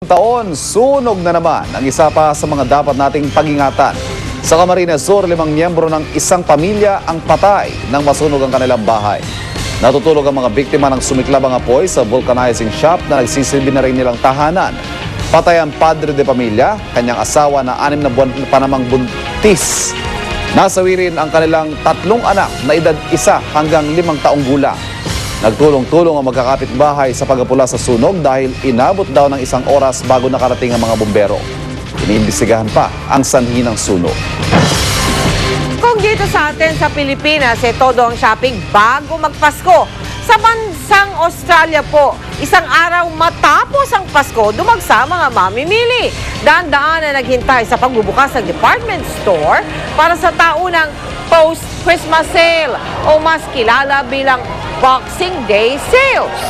Taon, sunog na naman ang isa pa sa mga dapat nating pag-ingatan. Sa Camarines Sur, 5 miyembro ng isang pamilya ang patay nang masunog ang kanilang bahay. Natutulog ang mga biktima ng sumiklab ang apoy sa vulcanizing shop na nagsisilbi na rin nilang tahanan. Patay ang padre de pamilya, kanyang asawa na 6 na buwan pa namang buntis. Nasawi rin ang kanilang 3 anak na edad 1 hanggang 5 taong gulang. Nagtulong-tulong ang magkakapitbahay sa pagapula sa sunog dahil inabot daw ng 1 oras bago nakarating ang mga bumbero. Iniimbestigahan pa ang sanhi ng sunog. Kung dito sa atin sa Pilipinas, todo ang shopping bago magpasko. Sa bansang Australia po, isang araw matapos ang Pasko, dumagsa mga mamimili. Daan-daan na naghintay sa pagbubukas ng department store para sa taunang post-Christmas sale o mas kilala bilang Boxing Day sales.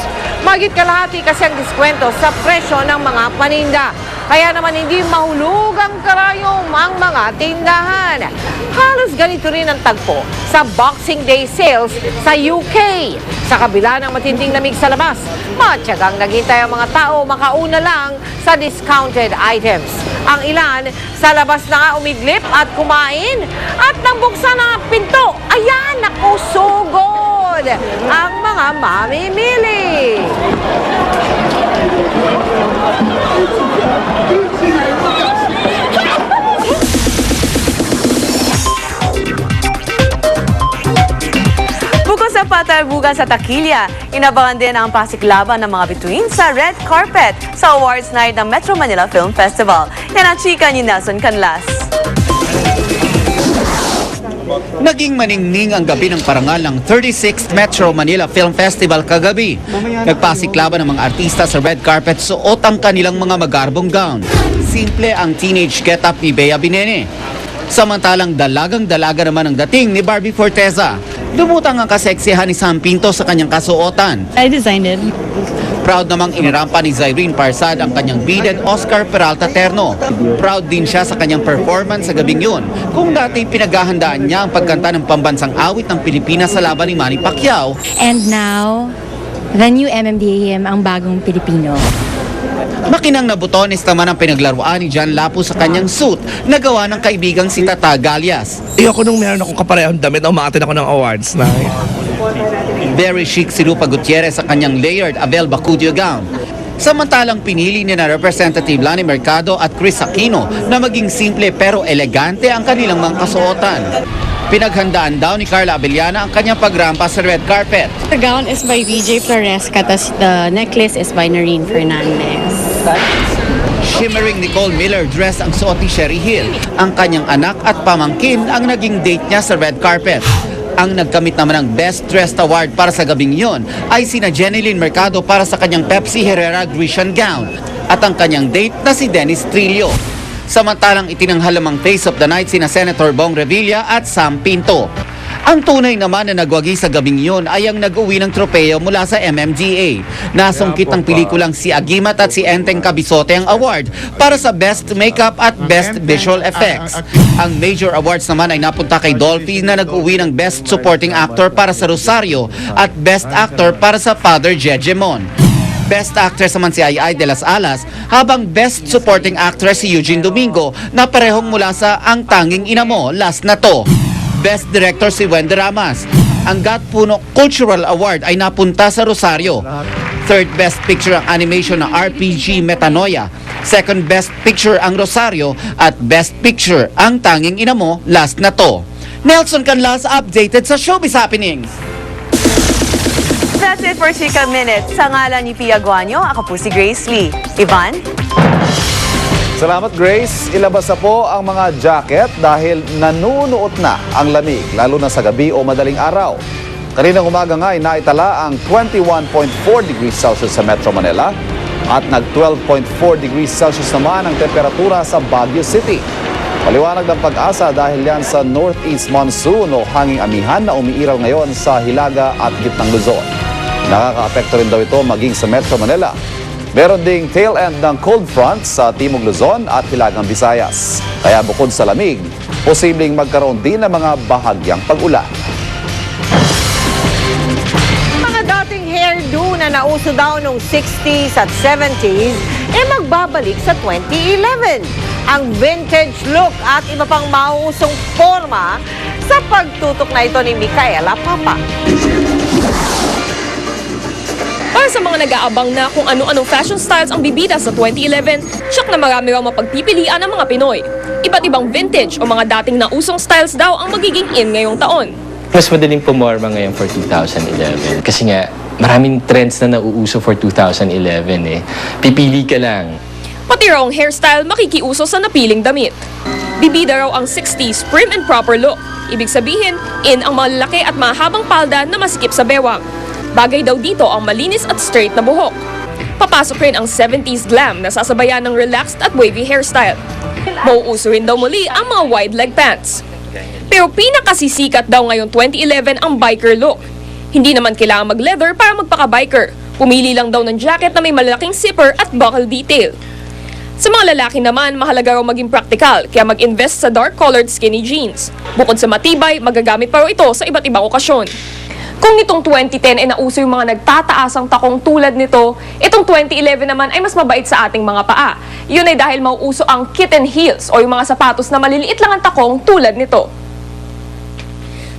Magit kalahati kasi ang diskwento sa presyo ng mga paninda. Kaya naman hindi mahulog ang karayom ang mga tindahan. Halos ganito rin ang tagpo sa Boxing Day sales sa UK. Sa kabila ng matinding lamig sa labas, matyagang naghintay ang mga tao makauna lang sa discounted items. Ang ilan sa labas na nga umidlip at kumain at nang buksan ang pinto, ayan, naku, sugod ang mga mamimili. Bukod sa patalbugan sa Takilya, inabangan din ang pasiklaban ng mga bituin sa red carpet sa awards night ng Metro Manila Film Festival. Yan ang chika ni Nelson Canlas. Naging maningning ang gabi ng parangal ng 36th Metro Manila Film Festival kagabi. Nagpasiklaban ng mga artista sa red carpet suot ang kanilang mga magarbong gown. Simple ang teenage get-up ni Bea Binene. Samantalang dalagang-dalaga naman ang dating ni Barbie Forteza. Dumutang ang kaseksihan ni Sam Pinto sa kanyang kasuotan. I designed it. Proud namang inirampa ni Zyrene Parsad ang kanyang bided Oscar Peralta terno. Proud din siya sa kanyang performance sa gabing yun. Kung dati pinaghahandaan niya ang pagkanta ng pambansang awit ng Pilipinas sa laban ni Manny Pacquiao, And now, the new MMDAM ang bagong Pilipino. makinang na butones naman ang pinaglaruan ni John Lapu sa kanyang suit na gawa ng kaibigang si Tata Galias. Ayoko nung meron akong kaparehong damit na umaatin ako ng awards na. Very chic si Rupa Gutierrez sa kanyang layered Abel Bacudio gown. Samantalang pinili ni na Representative Lani Mercado at Chris Aquino na maging simple pero elegante ang kanilang mga kasuotan. Pinaghandaan daw ni Carla Abellana ang kanyang pagrampa sa red carpet. The gown is by VJ Floresca, tas the necklace is by Noreen Fernandez. Shimmering Nicole Miller dress ang suot ni Sherry Hill. Ang kanyang anak at pamangkin ang naging date niya sa red carpet. Ang nagkamit naman ng Best Dressed Award para sa gabing yon ay sina Jeneline Mercado para sa kanyang Pepsi Herrera Grecian gown at ang kanyang date na si Dennis Trillo. Samantalang itinanghal ang face of the night sina Senator Bong Revilla at Sam Pinto. Ang tunay naman na nagwagi sa gabing yun ay ang nag-uwi ng tropeyo mula sa MMDA. Nasungkit ng pelikulang si Agimat at si Enteng Cabisote ang award para sa Best Makeup at Best Visual Effects. Ang major awards naman ay napunta kay Dolphy na nag-uwi ng Best Supporting Actor para sa Rosario at Best Actor para sa Father Jejemon. Best Actress naman si Ay de las Alas, habang Best Supporting Actress si Eugene Domingo na parehong mula sa Ang Tanging Ina Mo, Last na To. Best Director si Wendy Ramas. Ang Gat Puno Cultural Award ay napunta sa Rosario. Third Best Picture ang animation na RPG Metanoia. Second Best Picture ang Rosario at Best Picture ang Tanging Ina Mo, Last na To. Nelson Canlas updated sa Showbiz Happenings. That's it for Chika Minute. Sa ngalan ni Pia Guanyo, ako po si Grace Lee. Ivan? Salamat, Grace. Ilabas na po ang mga jacket dahil nanunuot na ang lamig, lalo na sa gabi o madaling araw. Kaninang umaga nga ay naitala ang 21.4 degrees Celsius sa Metro Manila at nag 12.4 degrees Celsius naman ang temperatura sa Baguio City. Paliwanag ng Pag-asa dahil yan sa northeast monsoon o hanging amihan na umiiral ngayon sa Hilaga at gitnang Luzon. Nakaka-apekto rin daw ito maging sa Metro Manila. Meron ding tail end ng cold front sa Timog Luzon at Hilagang Visayas. Kaya bukod sa lamig, posibleng magkaroon din ng mga bahagyang pag-ulan. Mga dating hairdo na nauso daw noong 60s at 70s, magbabalik sa 2011. Ang vintage look at iba pang mauusong forma sa pagtutok na ito ni Micaela Papa. Para sa mga nag-aabang na kung ano-anong fashion styles ang bibida sa 2011, siyak na marami raw mapagpipilian ng mga Pinoy. Iba't ibang vintage o mga dating nausong styles daw ang magiging in ngayong taon. Mas madaling pumorma ngayon for 2011 kasi nga maraming trends na nauuso for 2011 eh. Pipili ka lang. Pati raw ang hairstyle makikiuso sa napiling damit. Bibida raw ang 60s prim and proper look. Ibig sabihin, in ang malalaki at mahabang palda na masikip sa bewang. Bagay daw dito ang malinis at straight na buhok. Papasok rin ang 70s glam na sasabayan ng relaxed at wavy hairstyle. Mauuso rin daw muli ang mga wide leg pants. Pero pinakasisikat daw ngayon 2011 ang biker look. Hindi naman kailangan mag-leather para magpaka-biker. Pumili lang daw ng jacket na may malaking zipper at buckle detail. Sa mga lalaki naman, mahalaga raw maging practical, kaya mag-invest sa dark-colored skinny jeans. Bukod sa matibay, magagamit pa raw ito sa iba't ibang okasyon. Kung nitong 2010 ay nauso yung mga nagtataasang takong tulad nito, itong 2011 naman ay mas mabait sa ating mga paa. Yun ay dahil mauuso ang kitten heels o yung mga sapatos na maliliit lang ang takong tulad nito.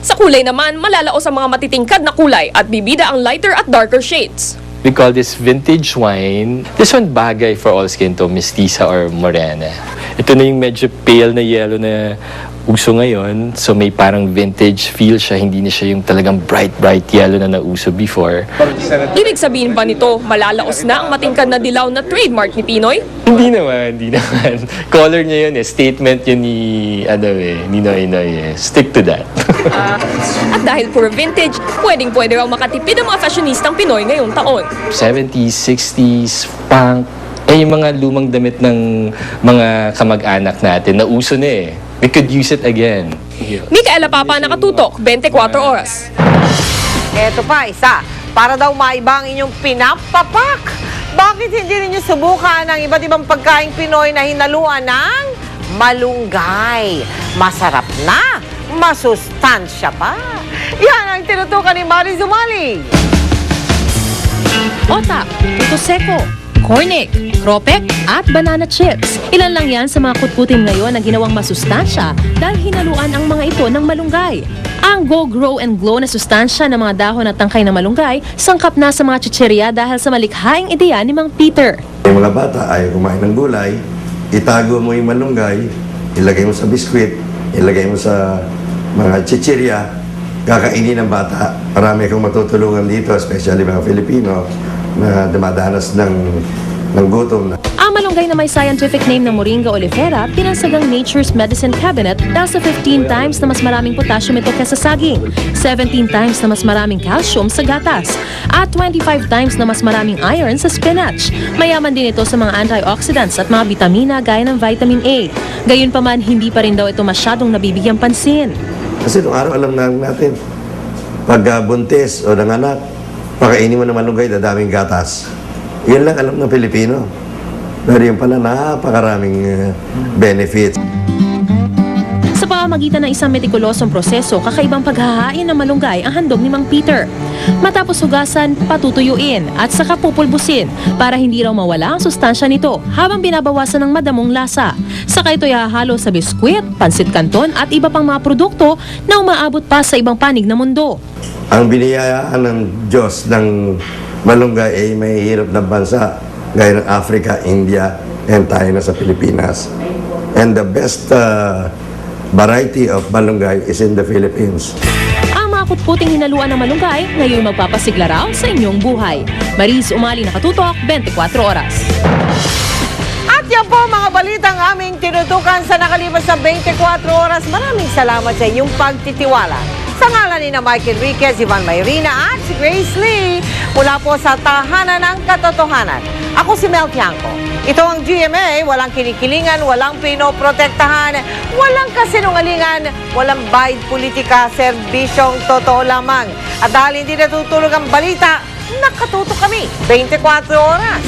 Sa kulay naman, malalaos ang mga matitingkad na kulay at bibida ang lighter at darker shades. We call this vintage wine. This one bagay for all skin to, mestiza or morena. Ito na yung medyo pale na yellow na uso ngayon. So may parang vintage feel siya. Hindi na siya yung talagang bright yellow na nauso before. Ibig sabihin ba nito, malalaos na ang matingkad na dilaw na trademark ni Pinoy? Hindi naman. Color niya yun eh. Statement yun ni Noy eh. Stick to that. At dahil puro vintage, pwedeng-pwede raw makatipid ang mga fashionistang Pinoy ngayong taon. 70s, 60s, punk. Yung mga lumang damit ng mga kamag-anak natin, nauso na eh. We could use it again. Micaela Papa, nakatutok, 24 oras. Eto pa, isa. Para daw maiba ang inyong pinapapak. Bakit hindi ninyo subukan ang iba't ibang pagkaing Pinoy na hinaluan ng malunggay? Masarap na, masustansya pa. Yan ang tinutukan ni Mari Zumali. Otak, puto seko, cornic, kropek at banana chips. Ilan lang yan sa mga kutkutin ngayon na ginawang masustansya dahil hinaluan ang mga ito ng malunggay. Ang Go Grow and Glow na sustansya ng mga dahon at tangkay ng malunggay sangkap na sa mga chichirya dahil sa malikhaing ideya ni Mang Peter. Yung mga bata ayaw kumain ng gulay, itago mo yung malunggay, ilagay mo sa biskwit, ilagay mo sa mga chichirya, kakainin ng bata. Marami akong matutulungan dito, especially mga Filipino na dumadanas ng gutom. Ang malunggay na may scientific name na Moringa olifera, pinansagang Nature's Medicine Cabinet dahil sa 15 times na mas maraming potassium ito kesa saging, 17 times na mas maraming calcium sa gatas, at 25 times na mas maraming iron sa spinach. Mayaman din ito sa mga antioxidants at mga bitamina gaya ng vitamin A. Gayunpaman, hindi pa rin daw ito masyadong nabibigyang pansin. Kasi nung araw alam natin, pag buntis o nanganak, pakainin mo ng malunggay, dadaming gatas. Yan lang alam ng Pilipino. Pero yun pala, napakaraming benefits. Sa pamamagitan ng isang metikulosong proseso, kakaibang paghahain ng malunggay ang handog ni Mang Peter. Matapos hugasan, patutuyuin at saka pupulbusin para hindi raw mawala ang sustansya nito habang binabawasan ng madamong lasa. Saka ito ihahalo sa biskwit, pansit canton at iba pang mga produkto na umaabot pa sa ibang panig ng mundo. Ang biniyayaan ng Diyos ng malunggay ay may hirap na bansa gaya ng Africa, India, and tayo na sa Pilipinas. And the best variety of malunggay is in the Philippines. Ang mga kutkuting hinaluan ng malunggay ngayon magpapasigla raw sa inyong buhay. Maris Umali, nakatutok, 24 oras. At yan po mga balitang aming tinutukan sa nakalipas na 24 oras. Maraming salamat sa inyong pagtitiwala. Sa ngalan ni na Mike Enriquez, Ivan Mayrina at si Grace Lee, mula po sa Tahanan ng Katotohanan. Ako si Mel Tiangco. Ito ang GMA, walang kinikilingan, walang pinoprotektahan, walang kasinungalingan, walang bayad politika, serbisyong totoo lamang. At dahil hindi natutulog ang balita, nakatutok kami 24 oras.